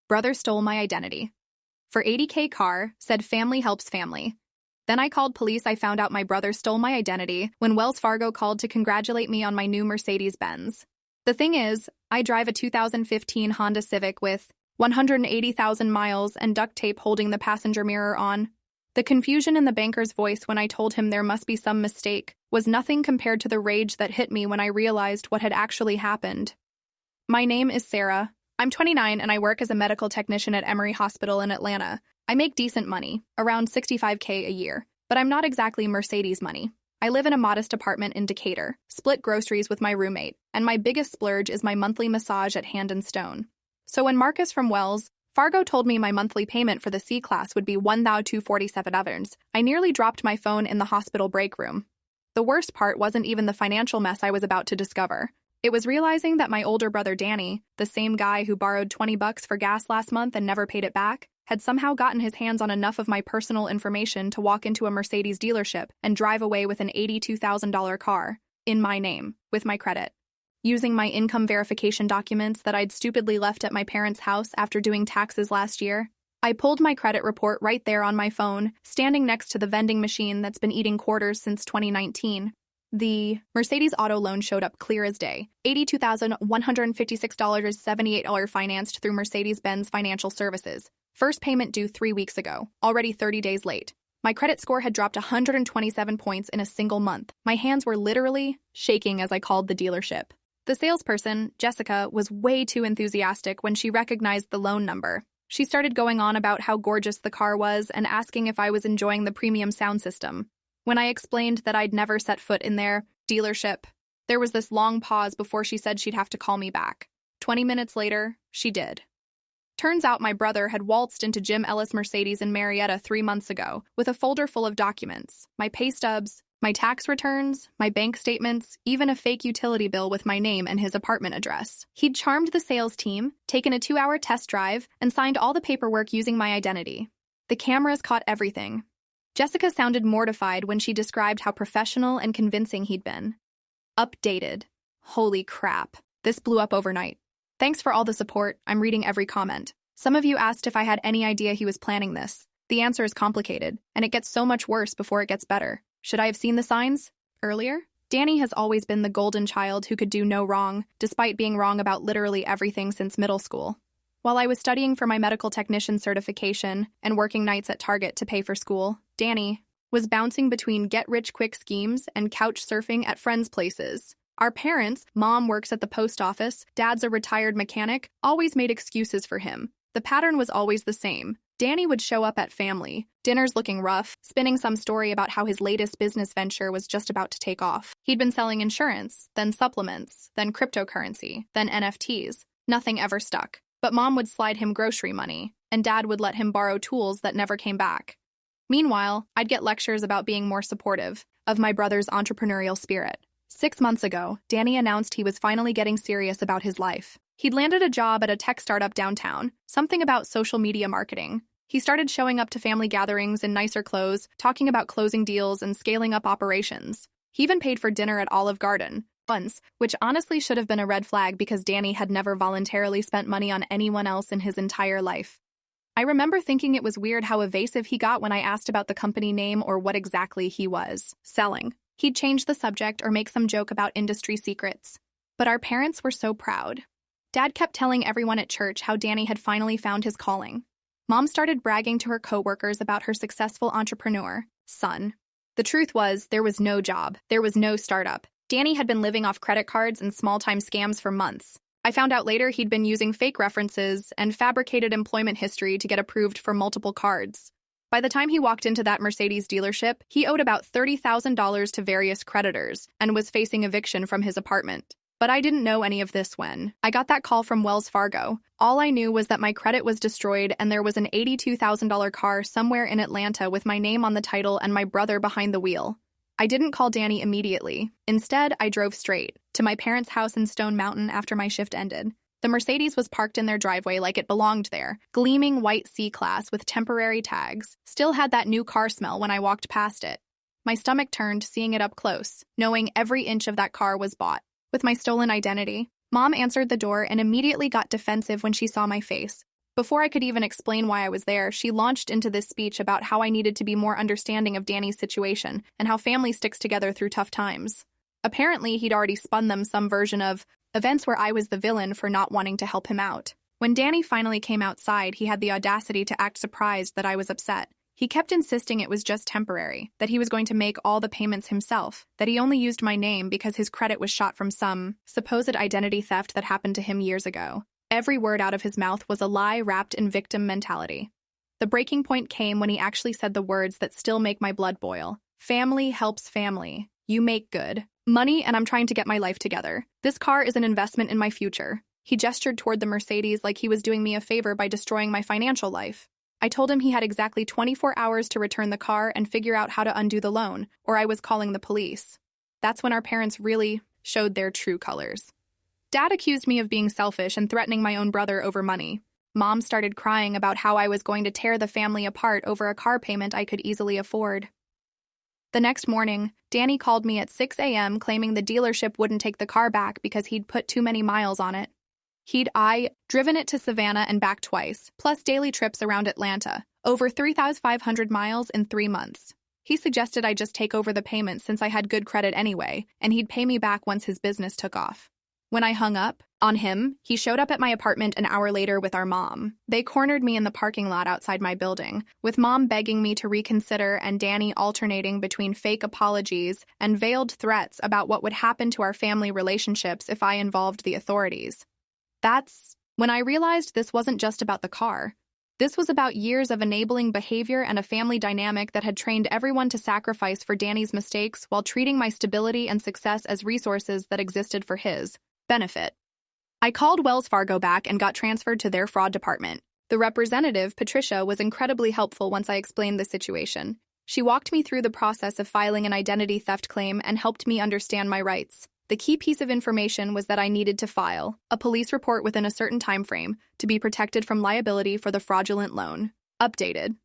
Brother stole my identity. For $80K car, said family helps family. Then I called police. I found out my brother stole my identity when Wells Fargo called to congratulate me on my new Mercedes-Benz. The thing is, I drive a 2015 Honda Civic with 180,000 miles and duct tape holding the passenger mirror on. The confusion in the banker's voice when I told him there must be some mistake was nothing compared to the rage that hit me when I realized what had actually happened. My name is Sarah. I'm 29 and I work as a medical technician at Emory Hospital in Atlanta. I make decent money, around $65K a year, but I'm not exactly Mercedes money. I live in a modest apartment in Decatur, split groceries with my roommate, and my biggest splurge is my monthly massage at Hand and Stone. So when Marcus from Wells Fargo told me my monthly payment for the C-Class would be $1,247, I nearly dropped my phone in the hospital break room. The worst part wasn't even the financial mess I was about to discover. It was realizing that my older brother Danny, the same guy who borrowed $20 for gas last month and never paid it back, had somehow gotten his hands on enough of my personal information to walk into a Mercedes dealership and drive away with an $82,000 car, in my name, with my credit. Using my income verification documents that I'd stupidly left at my parents' house after doing taxes last year, I pulled my credit report right there on my phone, standing next to the vending machine that's been eating quarters since 2019. The Mercedes auto loan showed up clear as day, $82,156.78 financed through Mercedes-Benz Financial Services. First payment due 3 weeks ago, already 30 days late. My credit score had dropped 127 points in a single month. My hands were literally shaking as I called the dealership. The salesperson, Jessica, was way too enthusiastic when she recognized the loan number. She started going on about how gorgeous the car was and asking if I was enjoying the premium sound system. When I explained that I'd never set foot in their dealership, there was this long pause before she said she'd have to call me back. 20 minutes later, she did. Turns out my brother had waltzed into Jim Ellis Mercedes in Marietta 3 months ago with a folder full of documents, my pay stubs, my tax returns, my bank statements, even a fake utility bill with my name and his apartment address. He'd charmed the sales team, taken a 2-hour test drive, and signed all the paperwork using my identity. The cameras caught everything. Jessica sounded mortified when she described how professional and convincing he'd been. Updated. Holy crap. This blew up overnight. Thanks for all the support. I'm reading every comment. Some of you asked if I had any idea he was planning this. The answer is complicated, and it gets so much worse before it gets better. Should I have seen the signs earlier? Danny has always been the golden child who could do no wrong, despite being wrong about literally everything since middle school. While I was studying for my medical technician certification and working nights at Target to pay for school, Danny was bouncing between get-rich-quick schemes and couch surfing at friends' places. Our parents, mom works at the post office, dad's a retired mechanic, always made excuses for him. The pattern was always the same. Danny would show up at family, dinners looking rough, spinning some story about how his latest business venture was just about to take off. He'd been selling insurance, then supplements, then cryptocurrency, then NFTs. Nothing ever stuck. But mom would slide him grocery money, and dad would let him borrow tools that never came back. Meanwhile, I'd get lectures about being more supportive of my brother's entrepreneurial spirit. 6 months ago, Danny announced he was finally getting serious about his life. He'd landed a job at a tech startup downtown, something about social media marketing. He started showing up to family gatherings in nicer clothes, talking about closing deals and scaling up operations. He even paid for dinner at Olive Garden once, which honestly should have been a red flag because Danny had never voluntarily spent money on anyone else in his entire life. I remember thinking it was weird how evasive he got when I asked about the company name or what exactly he was selling. He'd change the subject or make some joke about industry secrets. But our parents were so proud. Dad kept telling everyone at church how Danny had finally found his calling. Mom started bragging to her coworkers about her successful entrepreneur, son. The truth was, there was no job. There was no startup. Danny had been living off credit cards and small-time scams for months. I found out later he'd been using fake references and fabricated employment history to get approved for multiple cards. By the time he walked into that Mercedes dealership, he owed about $30,000 to various creditors and was facing eviction from his apartment. But I didn't know any of this when I got that call from Wells Fargo. All I knew was that my credit was destroyed and there was an $82,000 car somewhere in Atlanta with my name on the title and my brother behind the wheel. I didn't call Danny immediately. Instead, I drove straight to my parents' house in Stone Mountain after my shift ended. The Mercedes was parked in their driveway like it belonged there, gleaming white C-Class with temporary tags. Still had that new car smell when I walked past it. My stomach turned seeing it up close, knowing every inch of that car was bought. With my stolen identity, Mom answered the door and immediately got defensive when she saw my face. Before I could even explain why I was there, she launched into this speech about how I needed to be more understanding of Danny's situation and how family sticks together through tough times. Apparently, he'd already spun them some version of events where I was the villain for not wanting to help him out. When Danny finally came outside, he had the audacity to act surprised that I was upset. He kept insisting it was just temporary, that he was going to make all the payments himself, that he only used my name because his credit was shot from some supposed identity theft that happened to him years ago. Every word out of his mouth was a lie wrapped in victim mentality. The breaking point came when he actually said the words that still make my blood boil. Family helps family. You make good. Money, and I'm trying to get my life together. This car is an investment in my future. He gestured toward the Mercedes like he was doing me a favor by destroying my financial life. I told him he had exactly 24 hours to return the car and figure out how to undo the loan, or I was calling the police. That's when our parents really showed their true colors. Dad accused me of being selfish and threatening my own brother over money. Mom started crying about how I was going to tear the family apart over a car payment I could easily afford. The next morning, Danny called me at 6 a.m. claiming the dealership wouldn't take the car back because he'd put too many miles on it. He'd driven it to Savannah and back twice, plus daily trips around Atlanta, over 3,500 miles in 3 months. He suggested I just take over the payments since I had good credit anyway, and he'd pay me back once his business took off. When I hung up on him, he showed up at my apartment an hour later with our mom. They cornered me in the parking lot outside my building, with Mom begging me to reconsider and Danny alternating between fake apologies and veiled threats about what would happen to our family relationships if I involved the authorities. That's when I realized this wasn't just about the car. This was about years of enabling behavior and a family dynamic that had trained everyone to sacrifice for Danny's mistakes while treating my stability and success as resources that existed for his benefit. I called Wells Fargo back and got transferred to their fraud department. The representative, Patricia, was incredibly helpful once I explained the situation. She walked me through the process of filing an identity theft claim and helped me understand my rights. The key piece of information was that I needed to file a police report within a certain time frame to be protected from liability for the fraudulent loan. Updated.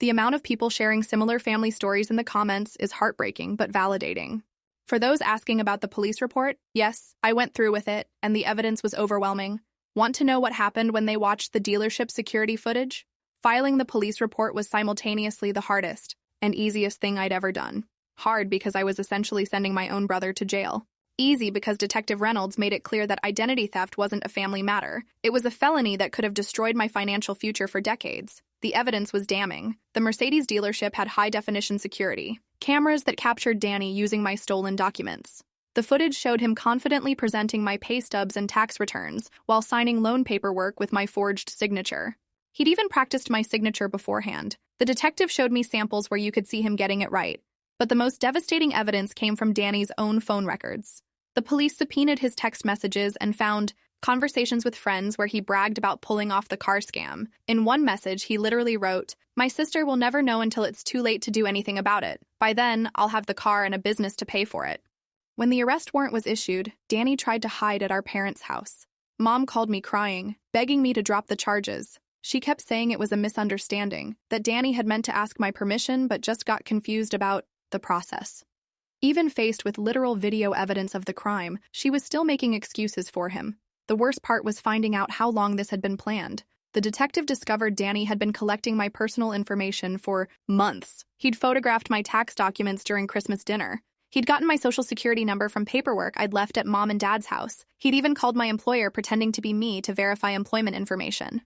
The amount of people sharing similar family stories in the comments is heartbreaking but validating. For those asking about the police report, yes, I went through with it, and the evidence was overwhelming. Want to know what happened when they watched the dealership security footage? Filing the police report was simultaneously the hardest and easiest thing I'd ever done. Hard because I was essentially sending my own brother to jail. Easy because Detective Reynolds made it clear that identity theft wasn't a family matter. It was a felony that could have destroyed my financial future for decades. The evidence was damning. The Mercedes dealership had high-definition security, cameras that captured Danny using my stolen documents. The footage showed him confidently presenting my pay stubs and tax returns while signing loan paperwork with my forged signature. He'd even practiced my signature beforehand. The detective showed me samples where you could see him getting it right. But the most devastating evidence came from Danny's own phone records. The police subpoenaed his text messages and found conversations with friends where he bragged about pulling off the car scam. In one message, he literally wrote, "My sister will never know until it's too late to do anything about it. By then, I'll have the car and a business to pay for it." When the arrest warrant was issued, Danny tried to hide at our parents' house. Mom called me crying, begging me to drop the charges. She kept saying it was a misunderstanding, that Danny had meant to ask my permission but just got confused about the process. Even faced with literal video evidence of the crime, she was still making excuses for him. The worst part was finding out how long this had been planned. The detective discovered Danny had been collecting my personal information for months. He'd photographed my tax documents during Christmas dinner. He'd gotten my social security number from paperwork I'd left at Mom and Dad's house. He'd even called my employer pretending to be me to verify employment information.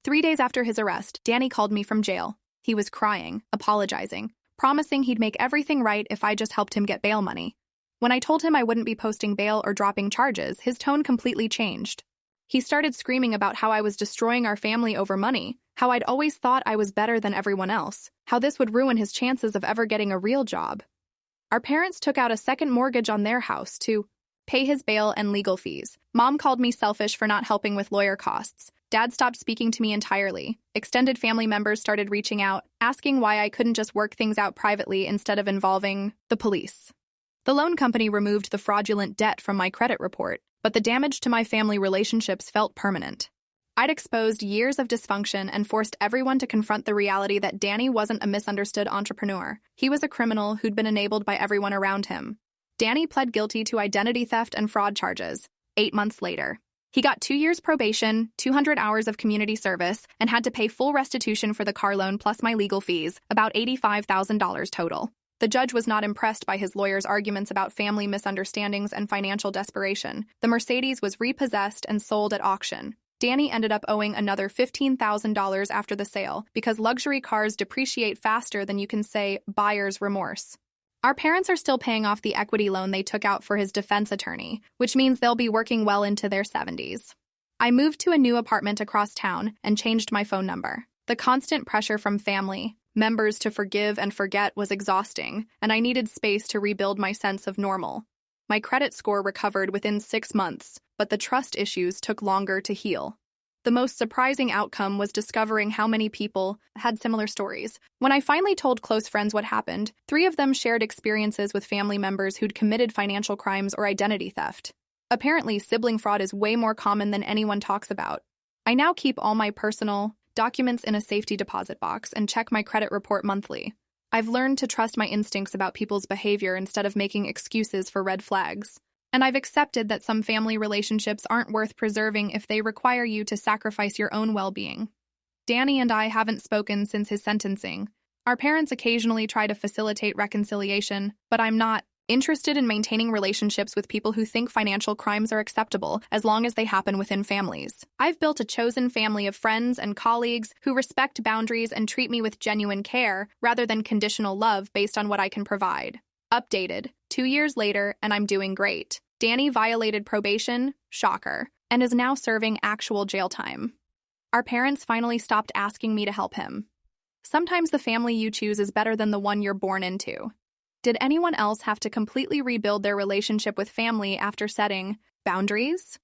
3 days after his arrest, Danny called me from jail. He was crying, apologizing, promising he'd make everything right if I just helped him get bail money. When I told him I wouldn't be posting bail or dropping charges, his tone completely changed. He started screaming about how I was destroying our family over money, how I'd always thought I was better than everyone else, how this would ruin his chances of ever getting a real job. Our parents took out a second mortgage on their house to pay his bail and legal fees. Mom called me selfish for not helping with lawyer costs. Dad stopped speaking to me entirely. Extended family members started reaching out, asking why I couldn't just work things out privately instead of involving the police. The loan company removed the fraudulent debt from my credit report, but the damage to my family relationships felt permanent. I'd exposed years of dysfunction and forced everyone to confront the reality that Danny wasn't a misunderstood entrepreneur. He was a criminal who'd been enabled by everyone around him. Danny pled guilty to identity theft and fraud charges 8 months later. He got 2 years probation, 200 hours of community service, and had to pay full restitution for the car loan plus my legal fees, about $85,000 total. The judge was not impressed by his lawyer's arguments about family misunderstandings and financial desperation. The Mercedes was repossessed and sold at auction. Danny ended up owing another $15,000 after the sale because luxury cars depreciate faster than you can say buyer's remorse. Our parents are still paying off the equity loan they took out for his defense attorney, which means they'll be working well into their 70s. I moved to a new apartment across town and changed my phone number. The constant pressure from family members to forgive and forget was exhausting, and I needed space to rebuild my sense of normal. My credit score recovered within 6 months, but the trust issues took longer to heal. The most surprising outcome was discovering how many people had similar stories. When I finally told close friends what happened, 3 of them shared experiences with family members who'd committed financial crimes or identity theft. Apparently, sibling fraud is way more common than anyone talks about. I now keep all my personal documents in a safety deposit box and check my credit report monthly. I've learned to trust my instincts about people's behavior instead of making excuses for red flags. And I've accepted that some family relationships aren't worth preserving if they require you to sacrifice your own well-being. Danny and I haven't spoken since his sentencing. Our parents occasionally try to facilitate reconciliation, but I'm not interested in maintaining relationships with people who think financial crimes are acceptable as long as they happen within families. I've built a chosen family of friends and colleagues who respect boundaries and treat me with genuine care rather than conditional love based on what I can provide. Updated, 2 years later, and I'm doing great. Danny violated probation, shocker, and is now serving actual jail time. Our parents finally stopped asking me to help him. Sometimes the family you choose is better than the one you're born into. Did anyone else have to completely rebuild their relationship with family after setting boundaries?